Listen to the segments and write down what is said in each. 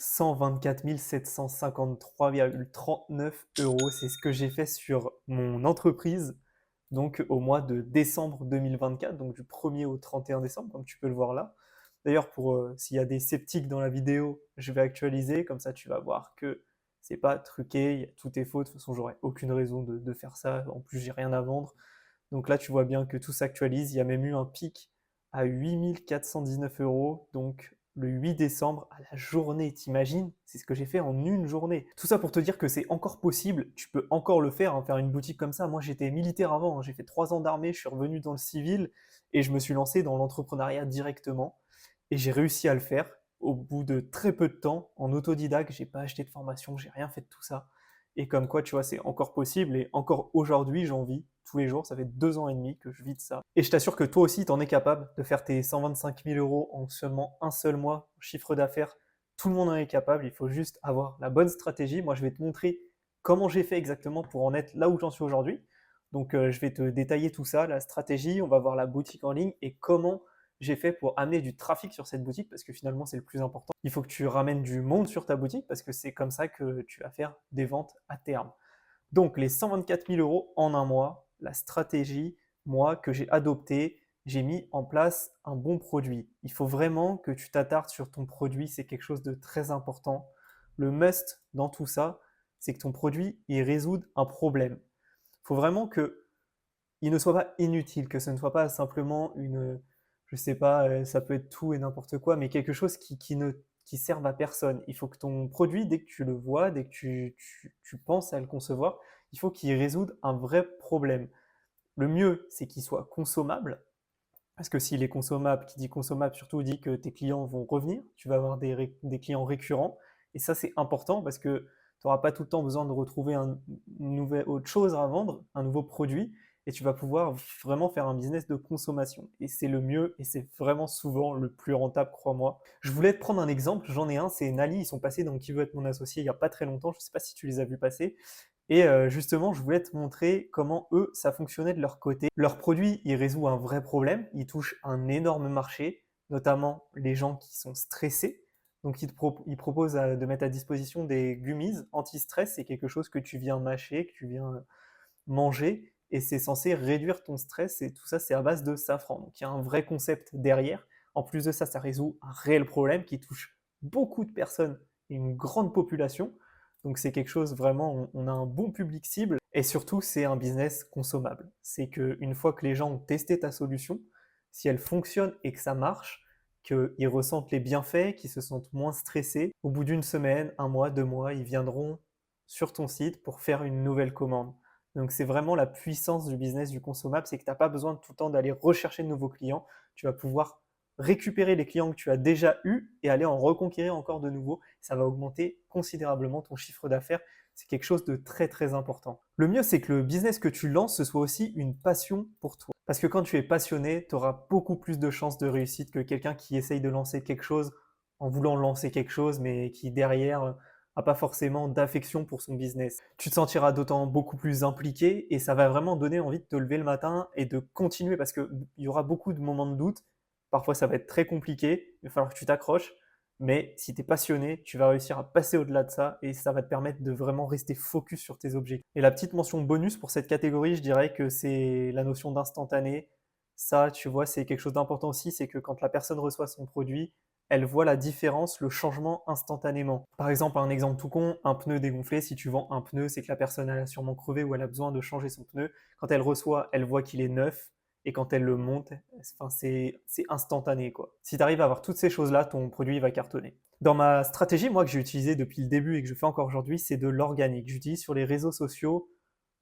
124 753,39 euros. C'est ce que j'ai fait sur mon entreprise, donc au mois de décembre 2024, donc du 1er au 31 décembre, comme tu peux le voir là. D'ailleurs, pour s'il y a des sceptiques dans la vidéo, je vais actualiser, comme ça tu vas voir que c'est pas truqué, tout est faux. De toute façon, j'aurais aucune raison de faire ça. En plus, j'ai rien à vendre. Donc là, tu vois bien que tout s'actualise. Il y a même eu un pic à 8 419 euros, donc le 8 décembre à la journée. T'imagines? C'est ce que j'ai fait en une journée. Tout ça pour te dire que c'est encore possible. Tu peux encore le faire, hein, faire une boutique comme ça. Moi, j'étais militaire avant, hein. J'ai fait 3 ans d'armée. Je suis revenu dans le civil et je me suis lancé dans l'entrepreneuriat directement. Et j'ai réussi à le faire au bout de très peu de temps en autodidacte. J'ai pas acheté de formation, j'ai rien fait de tout ça. Et comme quoi, tu vois, c'est encore possible. Et encore aujourd'hui, j'en vis tous les jours. Ça fait 2 ans et demi que je vis de ça. Et je t'assure que toi aussi, tu en es capable de faire tes 125 000 euros en seulement un seul mois, chiffre d'affaires. Tout le monde en est capable. Il faut juste avoir la bonne stratégie. Moi, je vais te montrer comment j'ai fait exactement pour en être là où j'en suis aujourd'hui. Donc, je vais te détailler tout ça, la stratégie. On va voir la boutique en ligne et comment j'ai fait pour amener du trafic sur cette boutique parce que finalement c'est le plus important. Il faut que tu ramènes du monde sur ta boutique parce que c'est comme ça que tu vas faire des ventes à terme. Donc les 124 000 euros en un mois, la stratégie, moi, que j'ai adoptée, j'ai mis en place un bon produit. Il faut vraiment que tu t'attardes sur ton produit, c'est quelque chose de très important. Le must dans tout ça, c'est que ton produit, il résout un problème. Il faut vraiment que il ne soit pas inutile, que ce ne soit pas simplement une, je sais pas, ça peut être tout et n'importe quoi, mais quelque chose qui serve à personne. Il faut que ton produit, dès que tu le vois, dès que tu penses à le concevoir, il faut qu'il résoudre un vrai problème. Le mieux, c'est qu'il soit consommable, parce que s'il est consommable, qui dit consommable surtout dit que tes clients vont revenir, tu vas avoir des clients récurrents, et ça c'est important parce que tu n'auras pas tout le temps besoin de retrouver autre chose à vendre, un nouveau produit, et tu vas pouvoir vraiment faire un business de consommation. Et c'est le mieux, et c'est vraiment souvent le plus rentable, crois-moi. Je voulais te prendre un exemple, j'en ai un, c'est Nali, ils sont passés dans Qui veut être mon associé il n'y a pas très longtemps, je ne sais pas si tu les as vus passer, et justement, je voulais te montrer comment eux, ça fonctionnait de leur côté. Leur produit, il résout un vrai problème, il touche un énorme marché, notamment les gens qui sont stressés. Donc, il propose de mettre à disposition des gummies anti-stress. C'est quelque chose que tu viens mâcher, que tu viens manger, et c'est censé réduire ton stress. Et tout ça, c'est à base de safran. Donc, il y a un vrai concept derrière. En plus de ça, ça résout un réel problème qui touche beaucoup de personnes et une grande population. Donc c'est quelque chose vraiment, on a un bon public cible et surtout c'est un business consommable. C'est qu'une fois que les gens ont testé ta solution, si elle fonctionne et que ça marche, qu'ils ressentent les bienfaits, qu'ils se sentent moins stressés, au bout d'une semaine, un mois, 2 mois, ils viendront sur ton site pour faire une nouvelle commande. Donc c'est vraiment la puissance du business du consommable, c'est que tu n'as pas besoin tout le temps d'aller rechercher de nouveaux clients, tu vas pouvoir récupérer les clients que tu as déjà eus et aller en reconquérir encore de nouveaux. Ça va augmenter considérablement ton chiffre d'affaires. C'est quelque chose de très très important. Le mieux, c'est que le business que tu lances, ce soit aussi une passion pour toi. Parce que quand tu es passionné, tu auras beaucoup plus de chances de réussite que quelqu'un qui essaye de lancer quelque chose en voulant lancer quelque chose, mais qui derrière a pas forcément d'affection pour son business. Tu te sentiras d'autant beaucoup plus impliqué et ça va vraiment donner envie de te lever le matin et de continuer parce qu'il y aura beaucoup de moments de doute. Parfois, ça va être très compliqué, il va falloir que tu t'accroches, mais si tu es passionné, tu vas réussir à passer au-delà de ça et ça va te permettre de vraiment rester focus sur tes objectifs. Et la petite mention bonus pour cette catégorie, je dirais que c'est la notion d'instantané. Ça, tu vois, c'est quelque chose d'important aussi, c'est que quand la personne reçoit son produit, elle voit la différence, le changement instantanément. Par exemple, un exemple tout con, un pneu dégonflé, si tu vends un pneu, c'est que la personne elle a sûrement crevé ou elle a besoin de changer son pneu. Quand elle reçoit, elle voit qu'il est neuf, et quand elle le monte, enfin, c'est instantané, quoi. Si tu arrives à avoir toutes ces choses-là, ton produit va cartonner. Dans ma stratégie, moi, que j'ai utilisée depuis le début et que je fais encore aujourd'hui, c'est de l'organique. J'utilise sur les réseaux sociaux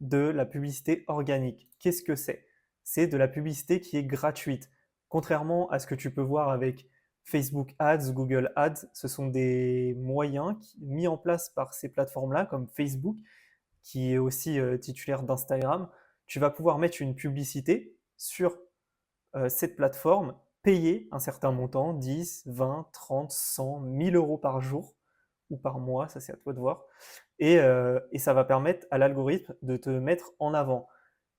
de la publicité organique. Qu'est-ce que c'est? C'est de la publicité qui est gratuite. Contrairement à ce que tu peux voir avec Facebook Ads, Google Ads, ce sont des moyens mis en place par ces plateformes-là, comme Facebook, qui est aussi titulaire d'Instagram. Tu vas pouvoir mettre une publicité sur cette plateforme, payer un certain montant, 10, 20, 30, 100, 1000 euros par jour ou par mois, ça c'est à toi de voir, et ça va permettre à l'algorithme de te mettre en avant.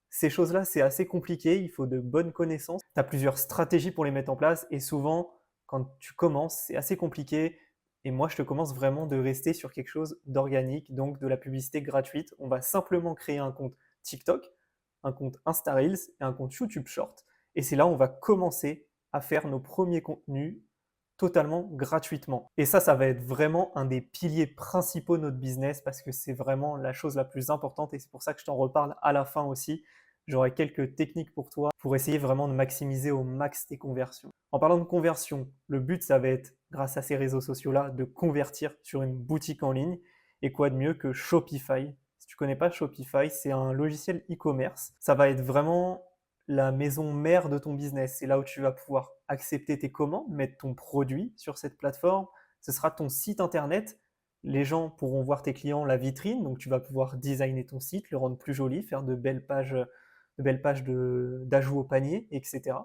Ces choses-là, c'est assez compliqué, il faut de bonnes connaissances. Tu as plusieurs stratégies pour les mettre en place et souvent, quand tu commences, c'est assez compliqué. Et moi, je te commence vraiment de rester sur quelque chose d'organique, donc de la publicité gratuite. On va simplement créer un compte TikTok, un compte Insta Reels et un compte YouTube Short. Et c'est là où on va commencer à faire nos premiers contenus totalement gratuitement. Et ça va être vraiment un des piliers principaux de notre business parce que c'est vraiment la chose la plus importante et c'est pour ça que je t'en reparle à la fin aussi. J'aurai quelques techniques pour toi pour essayer vraiment de maximiser au max tes conversions. En parlant de conversion, le but, ça va être, grâce à ces réseaux sociaux-là, de convertir sur une boutique en ligne. Et quoi de mieux que Shopify? Si tu connais pas Shopify, c'est un logiciel e-commerce. Ça va être vraiment la maison mère de ton business. C'est là où tu vas pouvoir accepter tes commandes, mettre ton produit sur cette plateforme. Ce sera ton site internet. Les gens pourront voir tes clients la vitrine, donc tu vas pouvoir designer ton site, le rendre plus joli, faire de belles pages d'ajout au panier, etc.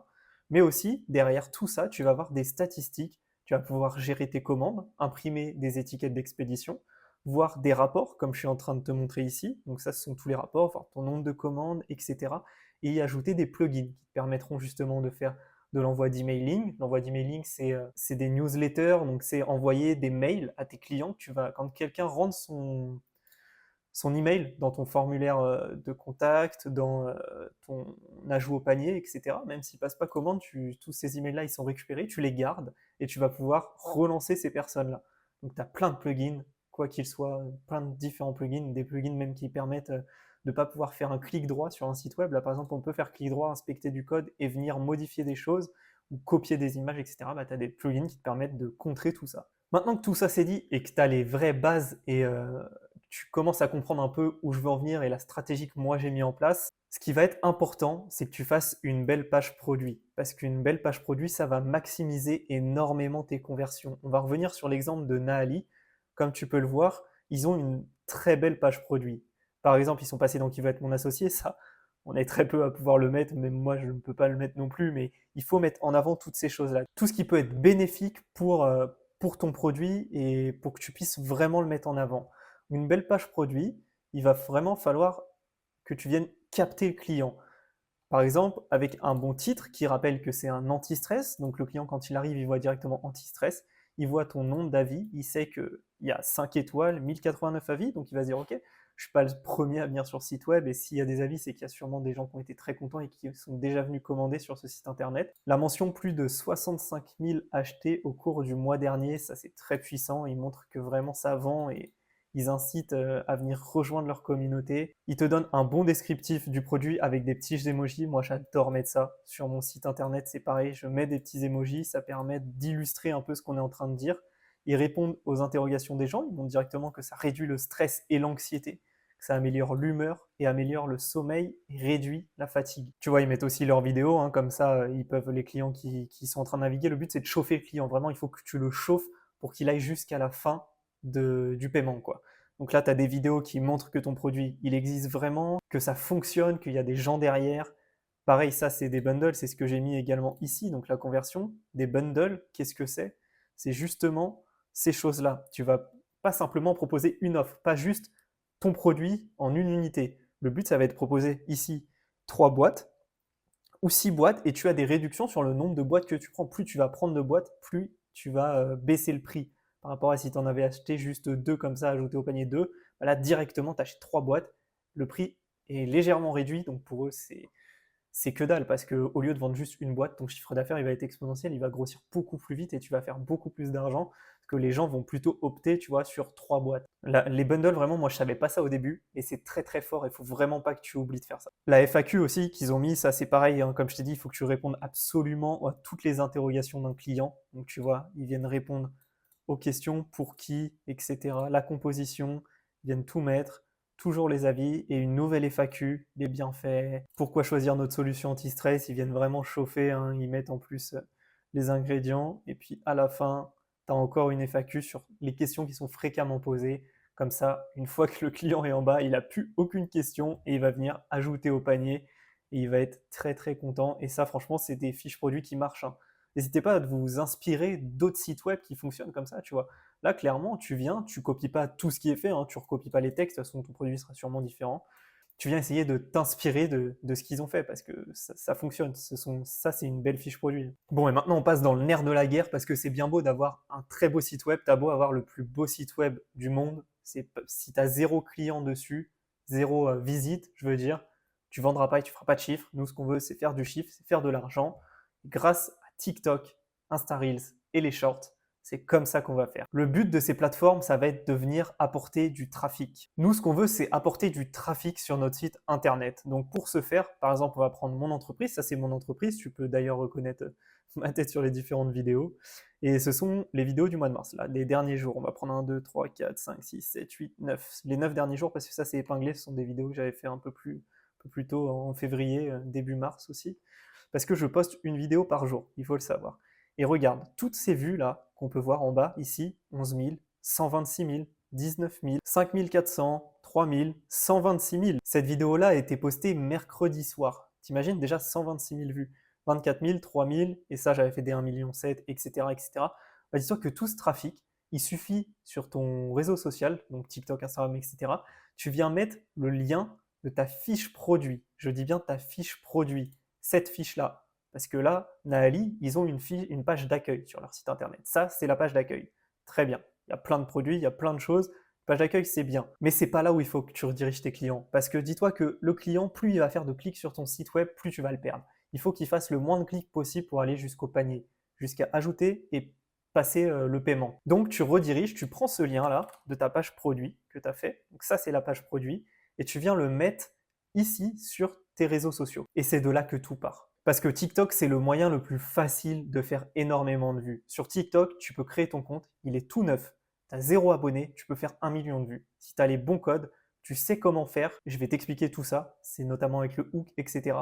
Mais aussi, derrière tout ça, tu vas avoir des statistiques, tu vas pouvoir gérer tes commandes, imprimer des étiquettes d'expédition, voir des rapports, comme je suis en train de te montrer ici. Donc ça, ce sont tous les rapports, voir ton nombre de commandes, etc. Et y ajouter des plugins qui te permettront justement de faire de l'envoi d'emailing. L'envoi d'emailing, c'est des newsletters, donc c'est envoyer des mails à tes clients. Quand quelqu'un rentre son email dans ton formulaire de contact, dans ton ajout au panier, etc. Même s'il ne passe pas commande, tous ces emails-là, ils sont récupérés, tu les gardes et tu vas pouvoir relancer ces personnes-là. Donc tu as plein de plugins, quoi qu'il soit, plein de différents plugins, des plugins même qui permettent de ne pas pouvoir faire un clic droit sur un site web. Là, par exemple, on peut faire clic droit, inspecter du code et venir modifier des choses ou copier des images, etc. Bah, tu as des plugins qui te permettent de contrer tout ça. Maintenant que tout ça c'est dit et que tu as les vraies bases et tu commences à comprendre un peu où je veux en venir et la stratégie que moi j'ai mis en place, ce qui va être important, c'est que tu fasses une belle page produit. Parce qu'une belle page produit, ça va maximiser énormément tes conversions. On va revenir sur l'exemple de Naali. Comme tu peux le voir, ils ont une très belle page produit. Par exemple, ils sont passés dans Qui va être mon associé, ça, on est très peu à pouvoir le mettre, même moi je ne peux pas le mettre non plus, mais il faut mettre en avant toutes ces choses-là. Tout ce qui peut être bénéfique pour ton produit et pour que tu puisses vraiment le mettre en avant. Une belle page produit, il va vraiment falloir que tu viennes capter le client. Par exemple, avec un bon titre qui rappelle que c'est un anti-stress, donc le client quand il arrive, il voit directement anti-stress, il voit ton nombre d'avis, il sait qu'il y a 5 étoiles, 1089 avis, donc il va se dire ok, je ne suis pas le premier à venir sur ce site web, et s'il y a des avis, c'est qu'il y a sûrement des gens qui ont été très contents et qui sont déjà venus commander sur ce site internet. La mention plus de 65 000 achetés au cours du mois dernier, ça c'est très puissant, il montre que vraiment ça vend et ils incitent à venir rejoindre leur communauté. Ils te donnent un bon descriptif du produit avec des petits emojis. Moi, j'adore mettre ça. Sur mon site internet, c'est pareil. Je mets des petits emojis. Ça permet d'illustrer un peu ce qu'on est en train de dire. Ils répondent aux interrogations des gens. Ils montrent directement que ça réduit le stress et l'anxiété, que ça améliore l'humeur et améliore le sommeil et réduit la fatigue. Tu vois, ils mettent aussi leurs vidéos. Comme ça, les clients qui sont en train de naviguer, le but, c'est de chauffer le client. Vraiment, il faut que tu le chauffes pour qu'il aille jusqu'à la fin du paiement, quoi. Donc là, tu as des vidéos qui montrent que ton produit, il existe vraiment, que ça fonctionne, qu'il y a des gens derrière. Pareil, ça, c'est des bundles, c'est ce que j'ai mis également ici. Donc la conversion, des bundles, qu'est-ce que c'est? C'est justement ces choses-là. Tu vas pas simplement proposer une offre, pas juste ton produit en une unité. Le but, ça va être de proposer ici 3 boîtes ou 6 boîtes et tu as des réductions sur le nombre de boîtes que tu prends. Plus tu vas prendre de boîtes, plus tu vas baisser le prix par rapport à si tu en avais acheté juste 2 comme ça, ajouté au panier 2. Là, directement, tu achètes 3 boîtes. Le prix est légèrement réduit, donc pour eux, c'est que dalle parce qu'au lieu de vendre juste une boîte, ton chiffre d'affaires il va être exponentiel, il va grossir beaucoup plus vite et tu vas faire beaucoup plus d'argent parce que les gens vont plutôt opter, tu vois, sur 3 boîtes. Les bundles, vraiment, moi je savais pas ça au début et c'est très très fort et il faut vraiment pas que tu oublies de faire ça. La FAQ aussi qu'ils ont mis, ça c'est pareil, comme je t'ai dit, il faut que tu répondes absolument à toutes les interrogations d'un client. Donc tu vois, ils viennent répondre aux questions, pour qui, etc. La composition, ils viennent tout mettre, toujours les avis et une nouvelle FAQ, les bienfaits, pourquoi choisir notre solution anti-stress, ils viennent vraiment chauffer, ils mettent en plus les ingrédients et puis à la fin, tu as encore une FAQ sur les questions qui sont fréquemment posées. Comme ça, une fois que le client est en bas, il n'a plus aucune question et il va venir ajouter au panier et il va être très très content. Et ça, franchement, c'est des fiches produits qui marchent. N'hésitez pas à vous inspirer d'autres sites web qui fonctionnent comme ça, tu vois. Là, clairement, tu viens, tu copies pas tout ce qui est fait, tu recopies pas les textes, de toute façon, ton produit sera sûrement différent. tu viens essayer de t'inspirer de ce qu'ils ont fait parce que ça fonctionne. Ça, c'est une belle fiche produit. Bon, et maintenant, on passe dans le nerf de la guerre parce que c'est bien beau d'avoir un très beau site web. T'as beau avoir le plus beau site web du monde. Si tu as 0 client dessus, 0 visite, je veux dire, tu vendras pas et tu feras pas de chiffre. Nous, ce qu'on veut, c'est faire du chiffre, c'est faire de l'argent. Grâce à TikTok, Insta Reels et les shorts, c'est comme ça qu'on va faire. Le but de ces plateformes, ça va être de venir apporter du trafic. Nous, ce qu'on veut, c'est apporter du trafic sur notre site internet. Donc pour ce faire, par exemple, on va prendre mon entreprise. Ça, c'est mon entreprise. Tu peux d'ailleurs reconnaître ma tête sur les différentes vidéos. Et ce sont les vidéos du mois de mars, là, les derniers jours. On va prendre 1, 2, 3, 4, 5, 6, 7, 8, 9. Les 9 derniers jours, parce que ça, c'est épinglé. Ce sont des vidéos que j'avais fait un peu plus tôt en février, début mars aussi. Parce que je poste une vidéo par jour, il faut le savoir. Et regarde, toutes ces vues-là qu'on peut voir en bas, ici, 11 000, 126 000, 19 000, 5 400, 3 000, 126 000. Cette vidéo-là a été postée mercredi soir. T'imagines déjà 126 000 vues, 24 000, 3 000, et ça j'avais fait des 1,7 million, etc. etc. Bah, dis-toi que tout ce trafic, il suffit sur ton réseau social, donc TikTok, Instagram, etc. Tu viens mettre le lien de ta fiche produit. Je dis bien ta fiche produit. Cette fiche-là. Parce que là, Naali, ils ont une page d'accueil sur leur site internet. Ça, c'est la page d'accueil. Très bien. Il y a plein de produits, il y a plein de choses. Page d'accueil, c'est bien. Mais c'est pas là où il faut que tu rediriges tes clients. Parce que dis-toi que le client, plus il va faire de clics sur ton site web, plus tu vas le perdre. Il faut qu'il fasse le moins de clics possible pour aller jusqu'au panier, jusqu'à ajouter et passer le paiement. Donc tu rediriges, tu prends ce lien-là de ta page produit que tu as fait. Donc ça, c'est la page produit. Et tu viens le mettre ici sur tes réseaux sociaux. Et c'est de là que tout part. Parce que TikTok, c'est le moyen le plus facile de faire énormément de vues. Sur TikTok, tu peux créer ton compte, il est tout neuf. Tu as 0 abonné, tu peux faire 1 million de vues. Si tu as les bons codes, tu sais comment faire. Je vais t'expliquer tout ça. C'est notamment avec le hook, etc.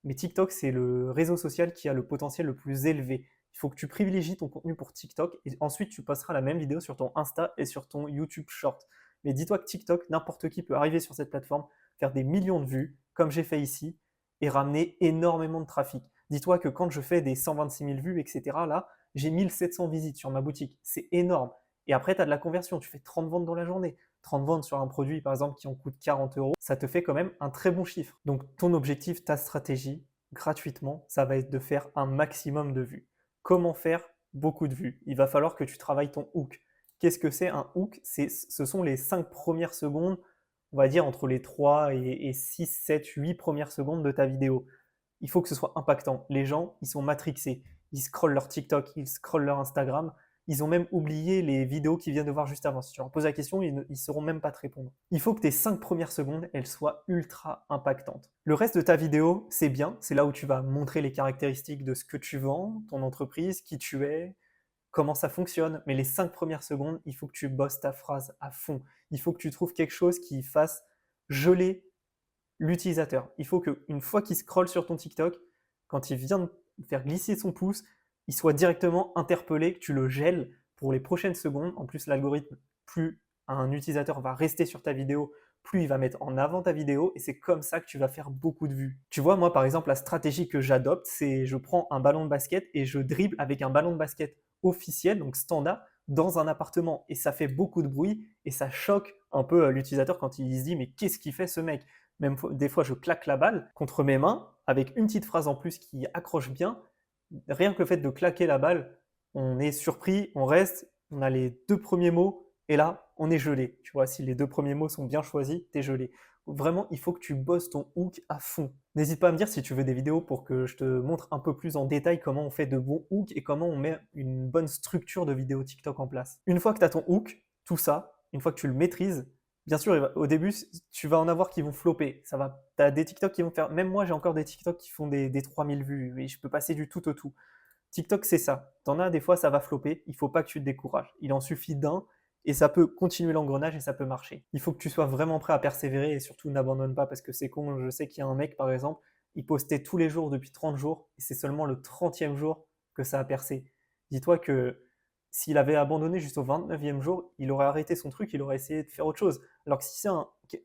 Mais TikTok, c'est le réseau social qui a le potentiel le plus élevé. Il faut que tu privilégies ton contenu pour TikTok et ensuite tu passeras la même vidéo sur ton Insta et sur ton YouTube Short. Mais dis-toi que TikTok, n'importe qui peut arriver sur cette plateforme, faire des millions de vues, comme j'ai fait ici, et ramener énormément de trafic. Dis-toi que quand je fais des 126 000 vues, etc., là, j'ai 1700 visites sur ma boutique. C'est énorme. Et après, tu as de la conversion. Tu fais 30 ventes dans la journée. 30 ventes sur un produit, par exemple, qui en coûte 40 euros, ça te fait quand même un très bon chiffre. Donc, ton objectif, ta stratégie, gratuitement, ça va être de faire un maximum de vues. Comment faire beaucoup de vues? Il va falloir que tu travailles ton hook. Qu'est-ce que c'est un hook? Ce sont les 5 premières secondes, on va dire entre les 3 et 6, 7, 8 premières secondes de ta vidéo. Il faut que ce soit impactant. Les gens, ils sont matrixés. Ils scrollent leur TikTok, ils scrollent leur Instagram. Ils ont même oublié les vidéos qu'ils viennent de voir juste avant. Si tu leur poses la question, ils ne sauront même pas te répondre. Il faut que tes 5 premières secondes, elles soient ultra impactantes. Le reste de ta vidéo, c'est bien. C'est là où tu vas montrer les caractéristiques de ce que tu vends, ton entreprise, qui tu es, comment ça fonctionne. Mais les 5 premières secondes, il faut que tu bosses ta phrase à fond. Il faut que tu trouves quelque chose qui fasse geler l'utilisateur. Il faut qu'une fois qu'il scrolle sur ton TikTok, quand il vient de faire glisser son pouce, il soit directement interpellé, que tu le gèles pour les prochaines secondes. En plus, l'algorithme, plus un utilisateur va rester sur ta vidéo, plus il va mettre en avant ta vidéo et c'est comme ça que tu vas faire beaucoup de vues. Tu vois, moi par exemple, la stratégie que j'adopte, c'est je prends un ballon de basket et je dribble avec un ballon de basket officiel, donc standard, dans un appartement et ça fait beaucoup de bruit et ça choque un peu l'utilisateur quand il se dit mais qu'est-ce qu'il fait ce mec? Même des fois, je claque la balle contre mes mains avec une petite phrase en plus qui accroche bien. Rien que le fait de claquer la balle, on est surpris, on reste, on a les 2 premiers mots et là, on est gelé. Tu vois, si les 2 premiers mots sont bien choisis, tu es gelé. Vraiment, il faut que tu bosses ton hook à fond. N'hésite pas à me dire si tu veux des vidéos pour que je te montre un peu plus en détail comment on fait de bons hooks et comment on met une bonne structure de vidéo TikTok en place. Une fois que tu as ton hook, tout ça, une fois que tu le maîtrises, bien sûr, au début, tu vas en avoir qui vont flopper. Tu as des TikTok qui vont faire. Même moi, j'ai encore des TikTok qui font des 3000 vues. Et je peux passer du tout au tout. TikTok, c'est ça. T'en as des fois, ça va flopper. Il faut pas que tu te décourages. Il en suffit d'un et ça peut continuer l'engrenage et ça peut marcher. Il faut que tu sois vraiment prêt à persévérer et surtout n'abandonne pas parce que c'est con. Je sais qu'il y a un mec, par exemple, il postait tous les jours depuis 30 jours et c'est seulement le 30e jour que ça a percé. Dis-toi que s'il avait abandonné juste au 29e jour, il aurait arrêté son truc, il aurait essayé de faire autre chose. Alors que si c'est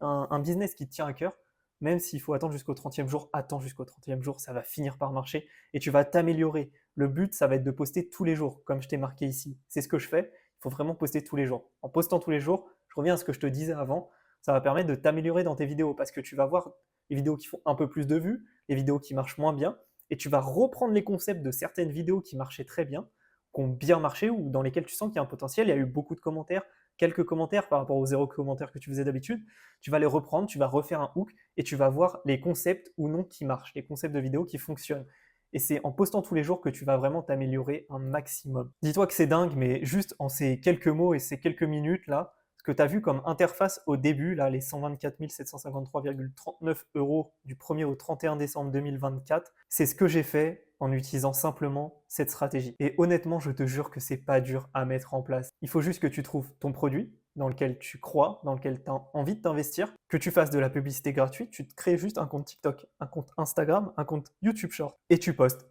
un business qui te tient à cœur, même s'il faut attendre jusqu'au 30e jour, attends jusqu'au 30e jour, ça va finir par marcher et tu vas t'améliorer. Le but, ça va être de poster tous les jours, comme je t'ai marqué ici. C'est ce que je fais. Il faut vraiment poster tous les jours. En postant tous les jours, je reviens à ce que je te disais avant, ça va permettre de t'améliorer dans tes vidéos parce que tu vas voir les vidéos qui font un peu plus de vues, les vidéos qui marchent moins bien, et tu vas reprendre les concepts de certaines vidéos qui marchaient très bien, qui ont bien marché ou dans lesquelles tu sens qu'il y a un potentiel. Il y a eu beaucoup de commentaires, quelques commentaires par rapport aux 0 commentaires que tu faisais d'habitude. Tu vas les reprendre, tu vas refaire un hook et tu vas voir les concepts ou non qui marchent, les concepts de vidéos qui fonctionnent. Et c'est en postant tous les jours que tu vas vraiment t'améliorer un maximum. Dis-toi que c'est dingue, mais juste en ces quelques mots et ces quelques minutes là, ce que tu as vu comme interface au début, là, les 124 753,39 € du 1er au 31 décembre 2024, c'est ce que j'ai fait en utilisant simplement cette stratégie. Et honnêtement, je te jure que c'est pas dur à mettre en place. Il faut juste que tu trouves ton produit dans lequel tu crois, dans lequel tu as envie de t'investir, que tu fasses de la publicité gratuite, tu te crées juste un compte TikTok, un compte Instagram, un compte YouTube Short, et tu postes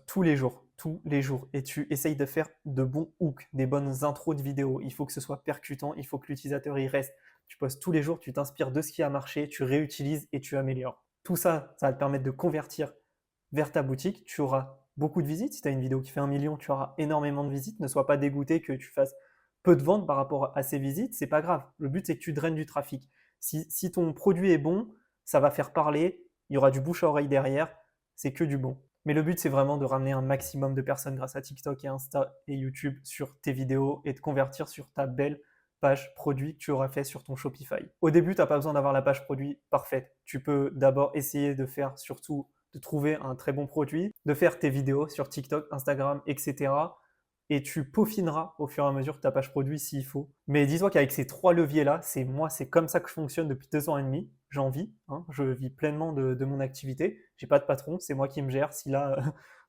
tous les jours, et tu essayes de faire de bons hooks, des bonnes intros de vidéos. Il faut que ce soit percutant, il faut que l'utilisateur y reste. Tu postes tous les jours, tu t'inspires de ce qui a marché, tu réutilises et tu améliores. Tout ça, ça va te permettre de convertir vers ta boutique. Tu auras beaucoup de visites. Si tu as une vidéo qui fait 1 million, tu auras énormément de visites. Ne sois pas dégoûté que tu fasses peu de ventes par rapport à ces visites, c'est pas grave. Le but, c'est que tu draines du trafic. Si ton produit est bon, ça va faire parler, il y aura du bouche à oreille derrière, c'est que du bon. Mais le but, c'est vraiment de ramener un maximum de personnes grâce à TikTok et Insta et YouTube sur tes vidéos et de convertir sur ta belle page produit que tu auras fait sur ton Shopify. Au début, tu n'as pas besoin d'avoir la page produit parfaite. Tu peux d'abord essayer de faire surtout de trouver un très bon produit, de faire tes vidéos sur TikTok, Instagram, etc. Et tu peaufineras au fur et à mesure ta page produit s'il faut. Mais dis-toi qu'avec ces 3 leviers-là, c'est comme ça que je fonctionne depuis 2 ans et demi. J'en vis, hein, je vis pleinement de mon activité. J'ai pas de patron, c'est moi qui me gère. Si là,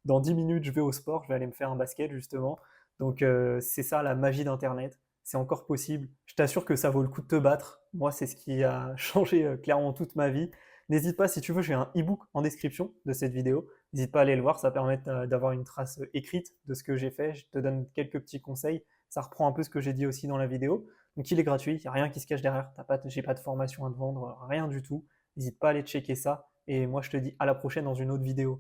dans 10 minutes, je vais au sport, je vais aller me faire un basket justement. Donc c'est ça la magie d'Internet. C'est encore possible. Je t'assure que ça vaut le coup de te battre. Moi, c'est ce qui a changé clairement toute ma vie. N'hésite pas, si tu veux, j'ai un e-book en description de cette vidéo. N'hésite pas à aller le voir, ça permet d'avoir une trace écrite de ce que j'ai fait. Je te donne quelques petits conseils. Ça reprend un peu ce que j'ai dit aussi dans la vidéo. Donc il est gratuit, il n'y a rien qui se cache derrière. J'ai pas de formation à te vendre, rien du tout. N'hésite pas à aller checker ça. Et moi, je te dis à la prochaine dans une autre vidéo.